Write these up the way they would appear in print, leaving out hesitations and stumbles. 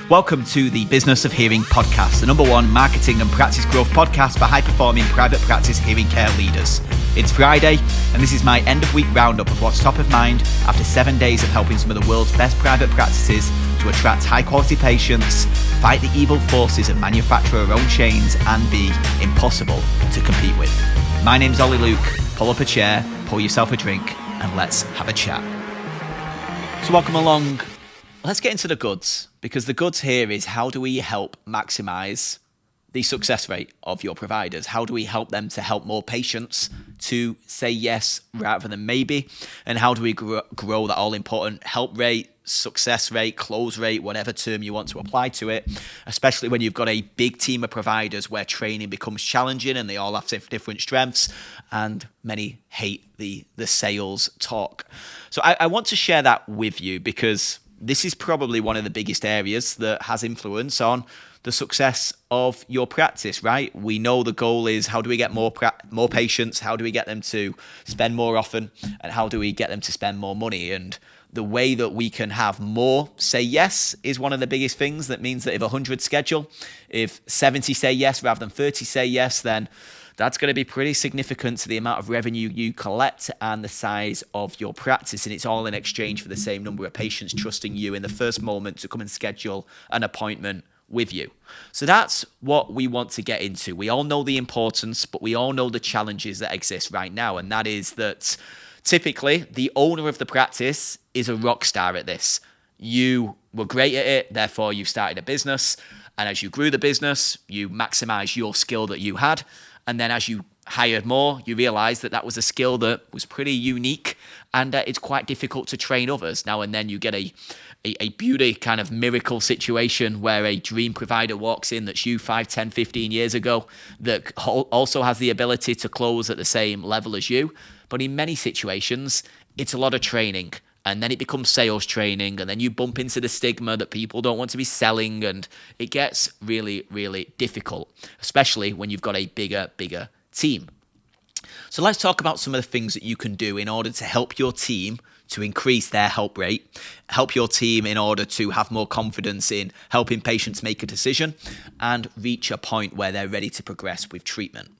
Welcome to the Business of Hearing podcast, the #1 marketing and practice growth podcast for high-performing private practice hearing care leaders. It's Friday, and this is my end-of-week roundup of what's top of mind after 7 days of helping some of the world's best private practices to attract high-quality patients, fight the evil forces of manufacturer-owned chains, and be impossible to compete with. My name's Ollie Luke. Pull up a chair, pour yourself a drink, and let's have a chat. So welcome along. Let's get into the goods, because the goods here is how do we help maximize the success rate of your providers? How do we help them to help more patients to say yes rather than maybe? And how do we grow that all-important help rate, success rate, close rate, whatever term you want to apply to it, especially when you've got a big team of providers where training becomes challenging and they all have different strengths and many hate the sales talk. So I want to share that with you because this is probably one of the biggest areas that has influence on the success of your practice, right? We know the goal is how do we get more patients, how do we get them to spend more often, and how do we get them to spend more money? And the way that we can have more say yes is one of the biggest things. That means that if 100 schedule, if 70 say yes rather than 30 say yes, then that's going to be pretty significant to the amount of revenue you collect and the size of your practice. And it's all in exchange for the same number of patients trusting you in the first moment to come and schedule an appointment with you. So that's what we want to get into. We all know the importance, but we all know the challenges that exist right now. And that is that typically the owner of the practice is a rock star at this. You were great at it, therefore you started a business. And as you grew the business, you maximized your skill that you had. And then as you hired more, you realized that that was a skill that was pretty unique and it's quite difficult to train others. Now and then you get a beauty kind of miracle situation where a dream provider walks in that's you 5, 10, 15 years ago that also has the ability to close at the same level as you. But in many situations, it's a lot of training. And then it becomes sales training, and then you bump into the stigma that people don't want to be selling, and it gets really, really difficult, especially when you've got a bigger team. So let's talk about some of the things that you can do in order to help your team to increase their help rate, help your team in order to have more confidence in helping patients make a decision and reach a point where they're ready to progress with treatment.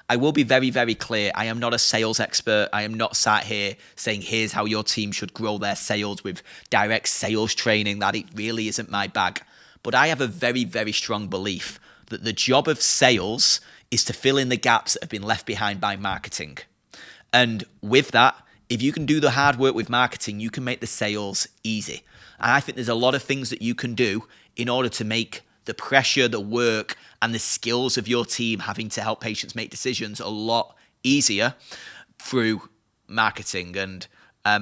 I will be very, very clear. I am not a sales expert. I am not sat here saying, here's how your team should grow their sales with direct sales training. That it really isn't my bag. But I have a very, very strong belief that the job of sales is to fill in the gaps that have been left behind by marketing. And with that, if you can do the hard work with marketing, you can make the sales easy. And I think there's a lot of things that you can do in order to make the pressure, the work, and the skills of your team having to help patients make decisions a lot easier through marketing. And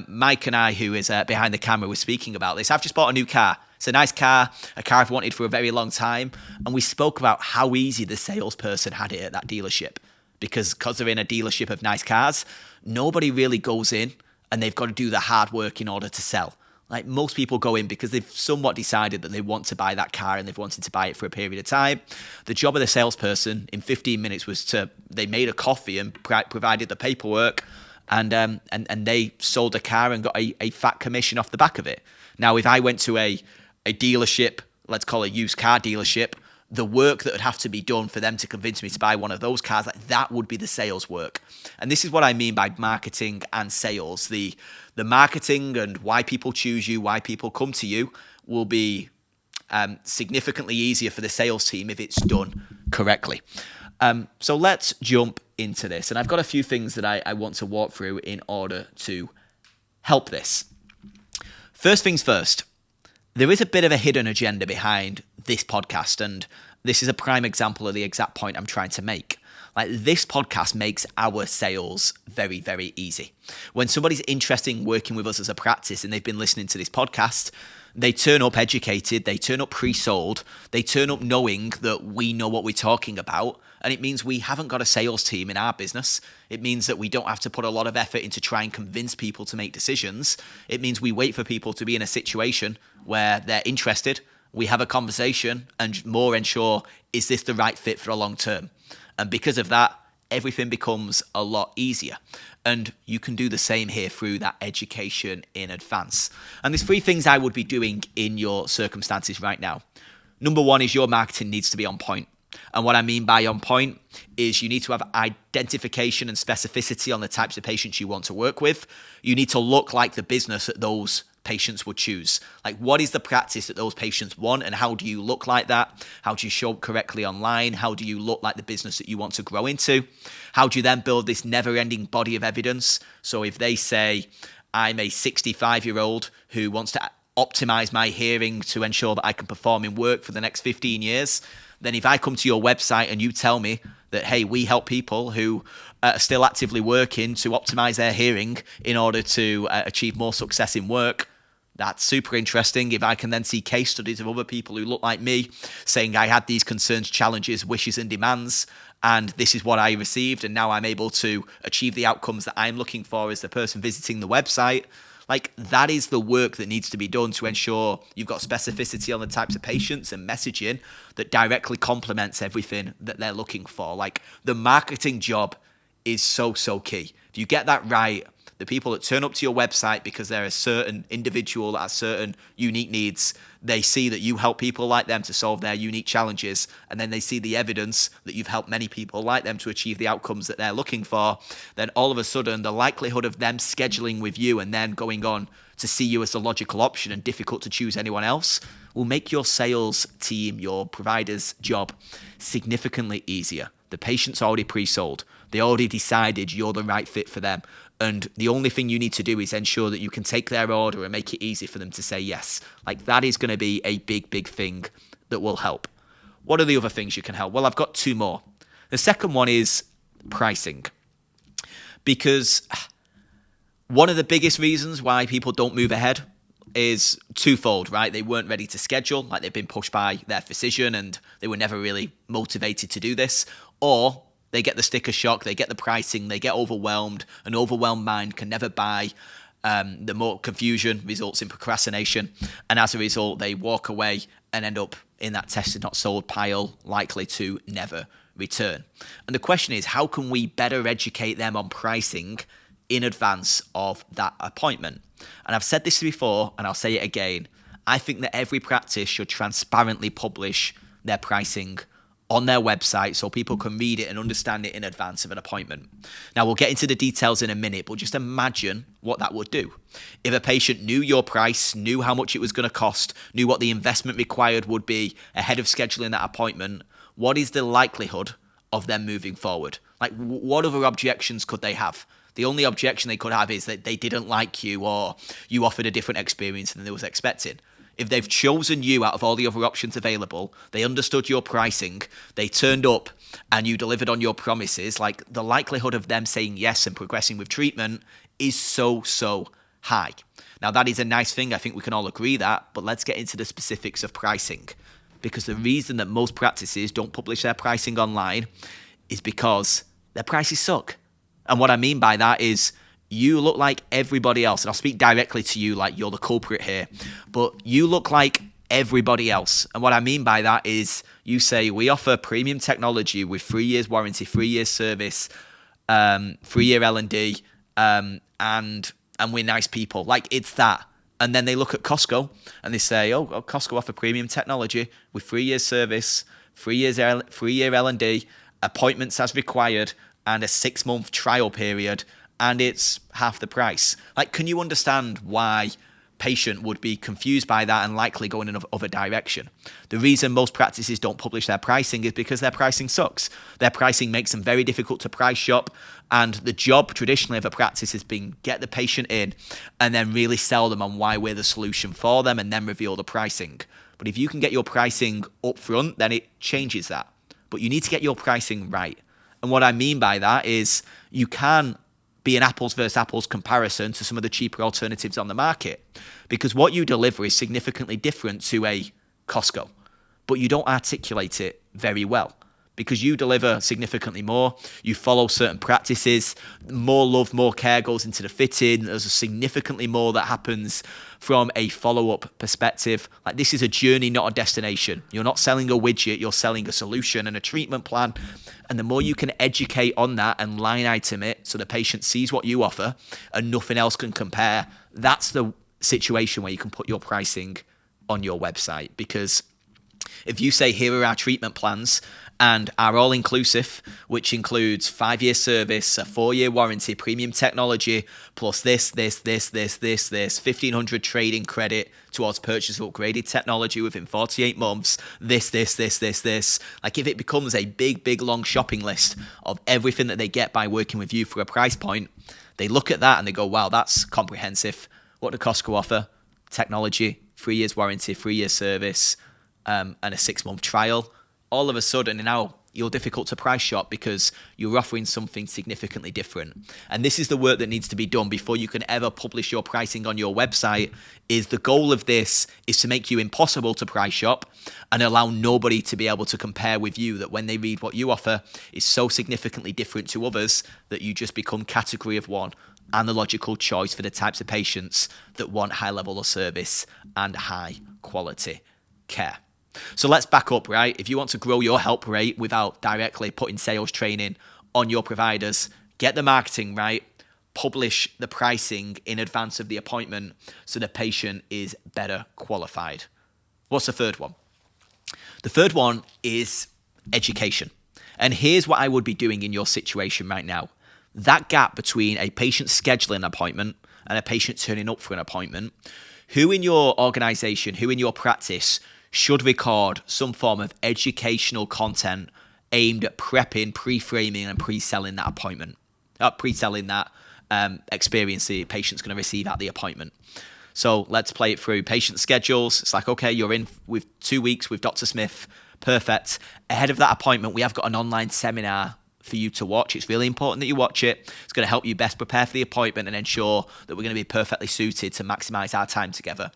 Mike and I, who is behind the camera, were speaking about this. I've just bought a new car. It's a nice car, a car I've wanted for a very long time. And we spoke about how easy the salesperson had it at that dealership. Because they're in a dealership of nice cars, nobody really goes in and they've got to do the hard work in order to sell. Like most people go in because they've somewhat decided that they want to buy that car and they've wanted to buy it for a period of time. The job of the salesperson in 15 minutes was they made a coffee and provided the paperwork and they sold a car and got a fat commission off the back of it. Now, if I went to a dealership, let's call it a used car dealership, the work that would have to be done for them to convince me to buy one of those cars, that would be the sales work. And this is what I mean by marketing and sales. The marketing and why people choose you, why people come to you will be significantly easier for the sales team if it's done correctly. So let's jump into this. And I've got a few things that I want to walk through in order to help this. First things first, there is a bit of a hidden agenda behind this podcast, and this is a prime example of the exact point I'm trying to make. Like, this podcast makes our sales very, very easy. When somebody's interested in working with us as a practice and they've been listening to this podcast, they turn up educated, they turn up pre-sold, they turn up knowing that we know what we're talking about, and it means we haven't got a sales team in our business. It means that we don't have to put a lot of effort into trying to convince people to make decisions. It means we wait for people to be in a situation where they're interested, we have a conversation, and more ensure, is this the right fit for a long term? And because of that, everything becomes a lot easier. And you can do the same here through that education in advance. And there's 3 things I would be doing in your circumstances right now. Number one is your marketing needs to be on point. And what I mean by on point is you need to have identification and specificity on the types of patients you want to work with. You need to look like the business that those patients would choose. Like, what is the practice that those patients want, and how do you look like that? How do you show up correctly online? How do you look like the business that you want to grow into? How do you then build this never-ending body of evidence? So if they say, I'm a 65-year-old who wants to optimize my hearing to ensure that I can perform in work for the next 15 years, then if I come to your website and you tell me that, hey, we help people who are still actively working to optimize their hearing in order to achieve more success in work, that's super interesting. If I can then see case studies of other people who look like me saying I had these concerns, challenges, wishes, and demands, and this is what I received, and now I'm able to achieve the outcomes that I'm looking for as the person visiting the website. Like, that is the work that needs to be done to ensure you've got specificity on the types of patients and messaging that directly complements everything that they're looking for. Like, the marketing job is so key. If you get that right, the people that turn up to your website because they're a certain individual that has certain unique needs, they see that you help people like them to solve their unique challenges, and then they see the evidence that you've helped many people like them to achieve the outcomes that they're looking for, then all of a sudden the likelihood of them scheduling with you and then going on to see you as the logical option and difficult to choose anyone else will make your sales team, your provider's job, significantly easier. The patient's already pre-sold. They already decided you're the right fit for them. And the only thing you need to do is ensure that you can take their order and make it easy for them to say yes. Like, that is going to be a big thing that will help. What are the other things you can help? Well, I've got two more. The second one is pricing. Because one of the biggest reasons why people don't move ahead is twofold, right? They weren't ready to schedule, like they've been pushed by their physician and they were never really motivated to do this, or they get the sticker shock, they get the pricing, they get overwhelmed. An overwhelmed mind can never buy. The more confusion results in procrastination. And as a result, they walk away and end up in that tested not sold pile, likely to never return. And the question is, how can we better educate them on pricing in advance of that appointment? And I've said this before, and I'll say it again. I think that every practice should transparently publish their pricing on their website so people can read it and understand it in advance of an appointment. Now, we'll get into the details in a minute, but just imagine what that would do. If a patient knew your price, knew how much it was going to cost, knew what the investment required would be ahead of scheduling that appointment, what is the likelihood of them moving forward? Like, what other objections could they have? The only objection they could have is that they didn't like you or you offered a different experience than they was expecting. If they've chosen you out of all the other options available, they understood your pricing, they turned up and you delivered on your promises, like, the likelihood of them saying yes and progressing with treatment is so high. Now, that is a nice thing. I think we can all agree that, but let's get into the specifics of pricing. Because the reason that most practices don't publish their pricing online is because their prices suck. And what I mean by that is, you look like everybody else, and I'll speak directly to you like you're the culprit here, but you look like everybody else. And what I mean by that is, you say, we offer premium technology with 3 years warranty, 3 years service, 3-year L&D, and we're nice people. Like, it's that. And then they look at Costco and they say, oh, Costco offer premium technology with 3 years service, 3-year L&D, appointments as required, and a 6-month trial period, and it's half the price. Like, can you understand why patient would be confused by that and likely go in another direction? The reason most practices don't publish their pricing is because their pricing sucks. Their pricing makes them very difficult to price shop, and the job traditionally of a practice has been get the patient in and then really sell them on why we're the solution for them and then reveal the pricing. But if you can get your pricing up front, then it changes that. But you need to get your pricing right. And what I mean by that is, you can be an apples versus apples comparison to some of the cheaper alternatives on the market, because what you deliver is significantly different to a Costco, but you don't articulate it very well, because you deliver significantly more, you follow certain practices, more love, more care goes into the fitting, there's significantly more that happens from a follow-up perspective. Like, this is a journey, not a destination. You're not selling a widget, you're selling a solution and a treatment plan. And the more you can educate on that and line item it so the patient sees what you offer and nothing else can compare, that's the situation where you can put your pricing on your website. Because If you say, here are our treatment plans and our all-inclusive, which includes 5-year service, a 4-year warranty, premium technology, plus this, 1,500 trading credit towards purchase of upgraded technology within 48 months, this. Like if it becomes a big, long shopping list of everything that they get by working with you for a price point, they look at that and they go, wow, that's comprehensive. What do Costco offer? Technology, 3 years warranty, 3-year service, and a 6-month trial. All of a sudden now you're difficult to price shop because you're offering something significantly different. And this is the work that needs to be done before you can ever publish your pricing on your website. Is the goal of this is to make you impossible to price shop and allow nobody to be able to compare with you, that when they read what you offer is so significantly different to others that you just become category of one and the logical choice for the types of patients that want high level of service and high quality care. So let's back up, right? If you want to grow your help rate without directly putting sales training on your providers, get the marketing right, publish the pricing in advance of the appointment so the patient is better qualified. What's the third one? The third one is education. And here's what I would be doing in your situation right now. That gap between a patient scheduling an appointment and a patient turning up for an appointment, who in your organization, who in your practice should record some form of educational content aimed at prepping, pre-framing, and pre-selling that appointment, pre-selling that experience the patient's going to receive at the appointment. So let's play it through. Patient schedules. It's like, okay, you're in with 2 weeks with Dr. Smith. Perfect. Ahead of that appointment, we have got an online seminar for you to watch. It's really important that you watch it. It's going to help you best prepare for the appointment and ensure that we're going to be perfectly suited to maximize our time together.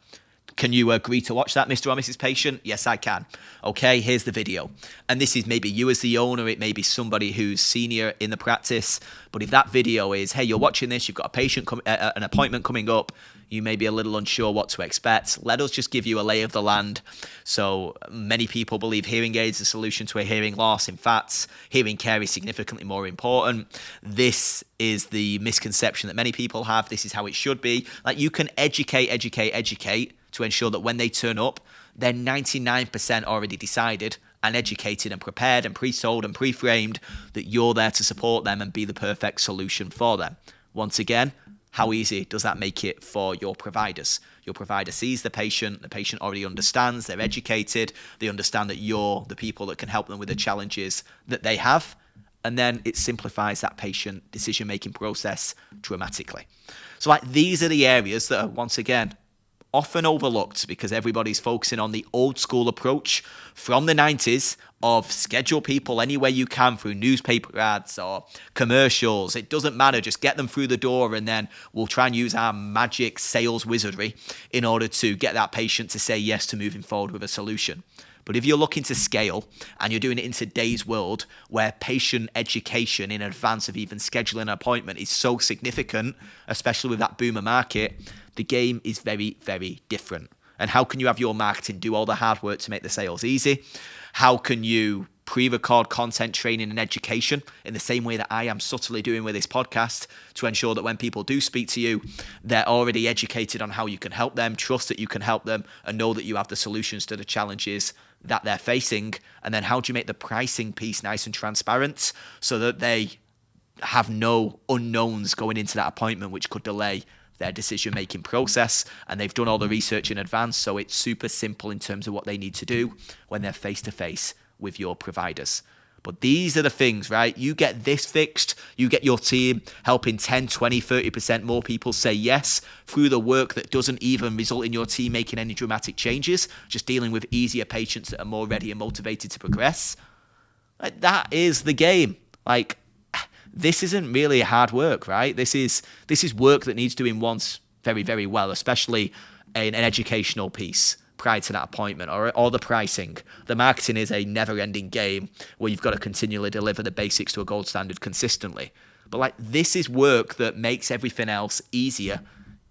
Can you agree to watch that, Mr. or Mrs. Patient? Yes, I can. Okay, here's the video. And this is maybe you as the owner. It may be somebody who's senior in the practice. But if that video is, hey, you're watching this, you've got a patient, an appointment coming up, you may be a little unsure what to expect. Let us just give you a lay of the land. So many people believe hearing aids are a solution to a hearing loss. In fact, hearing care is significantly more important. This is the misconception that many people have. This is how it should be. Like, you can educate to ensure that when they turn up, they're 99% already decided and educated and prepared and pre-sold and pre-framed that you're there to support them and be the perfect solution for them. Once again, how easy does that make it for your providers? Your provider sees the patient already understands, they're educated, they understand that you're the people that can help them with the challenges that they have, and then it simplifies that patient decision-making process dramatically. So like, these are the areas that are, once again, often overlooked because everybody's focusing on the old school approach from the 90s of schedule people any way you can through newspaper ads or commercials. It doesn't matter, just get them through the door and then we'll try and use our magic sales wizardry in order to get that patient to say yes to moving forward with a solution. But if you're looking to scale and you're doing it in today's world where patient education in advance of even scheduling an appointment is so significant, especially with that boomer market, the game is very, very different. And how can you have your marketing do all the hard work to make the sales easy? How can you pre-record content training and education in the same way that I am subtly doing with this podcast to ensure that when people do speak to you, they're already educated on how you can help them, trust that you can help them, and know that you have the solutions to the challenges that they're facing? And then how do you make the pricing piece nice and transparent so that they have no unknowns going into that appointment which could delay their decision-making process, and they've done all the research in advance, so it's super simple in terms of what they need to do when they're face-to-face with your providers. But these are the things, right? You get this fixed, you get your team helping 10, 20, 30% more people say yes through the work that doesn't even result in your team making any dramatic changes, just dealing with easier patients that are more ready and motivated to progress. Like, that is the game. Like, this isn't really hard work, right? This is work that needs doing once very, very well, especially in an educational piece prior to that appointment, or the pricing. The marketing is a never-ending game where you've got to continually deliver the basics to a gold standard consistently. But like, this is work that makes everything else easier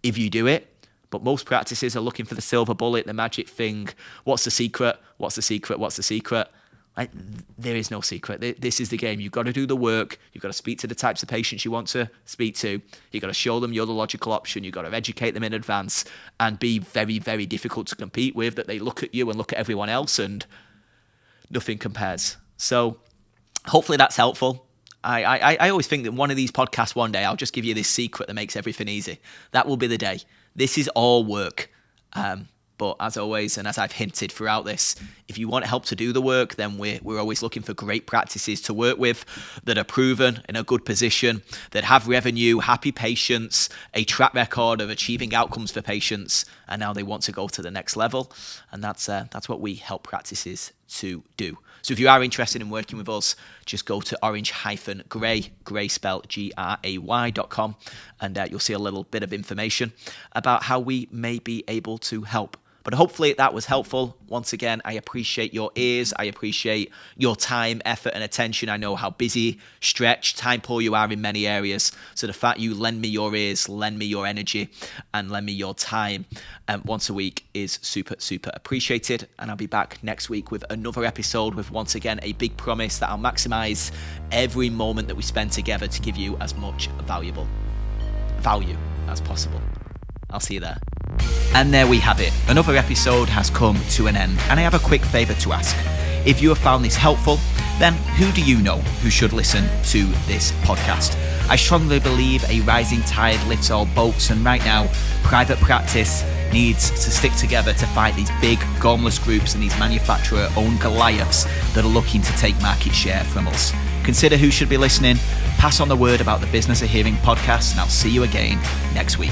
if you do it. But most practices are looking for the silver bullet, the magic thing. What's the secret? What's the secret? What's the secret? Like, there is no secret. This is the game. You've got to do the work. You've got to speak to the types of patients you want to speak to. You've got to show them you're the logical option. You've got to educate them in advance and be very, very difficult to compete with, that they look at you and look at everyone else and nothing compares. So hopefully that's helpful. I always think that one of these podcasts one day, I'll just give you this secret that makes everything easy. That will be the day. This is all work. But as always, and as I've hinted throughout this, if you want help to do the work, then we're always looking for great practices to work with that are proven in a good position, that have revenue, happy patients, a track record of achieving outcomes for patients, and now they want to go to the next level. And that's what we help practices to do. So if you are interested in working with us, just go to orange-gray spelled gray.com, and you'll see a little bit of information about how we may be able to help. But hopefully that was helpful. Once again, I appreciate your ears. I appreciate your time, effort, and attention. I know how busy, stretched, time poor you are in many areas. So the fact you lend me your ears, lend me your energy, and lend me your time once a week is super, super appreciated. And I'll be back next week with another episode with, once again, a big promise that I'll maximize every moment that we spend together to give you as much value as possible. I'll see you there. And there we have it. Another episode has come to an end, and I have a quick favour to ask. If you have found this helpful, then who do you know who should listen to this podcast? I strongly believe a rising tide lifts all boats, and right now, private practice needs to stick together to fight these big, gormless groups and these manufacturer-owned Goliaths that are looking to take market share from us. Consider who should be listening, pass on the word about the Business of Hearing podcast, and I'll see you again next week.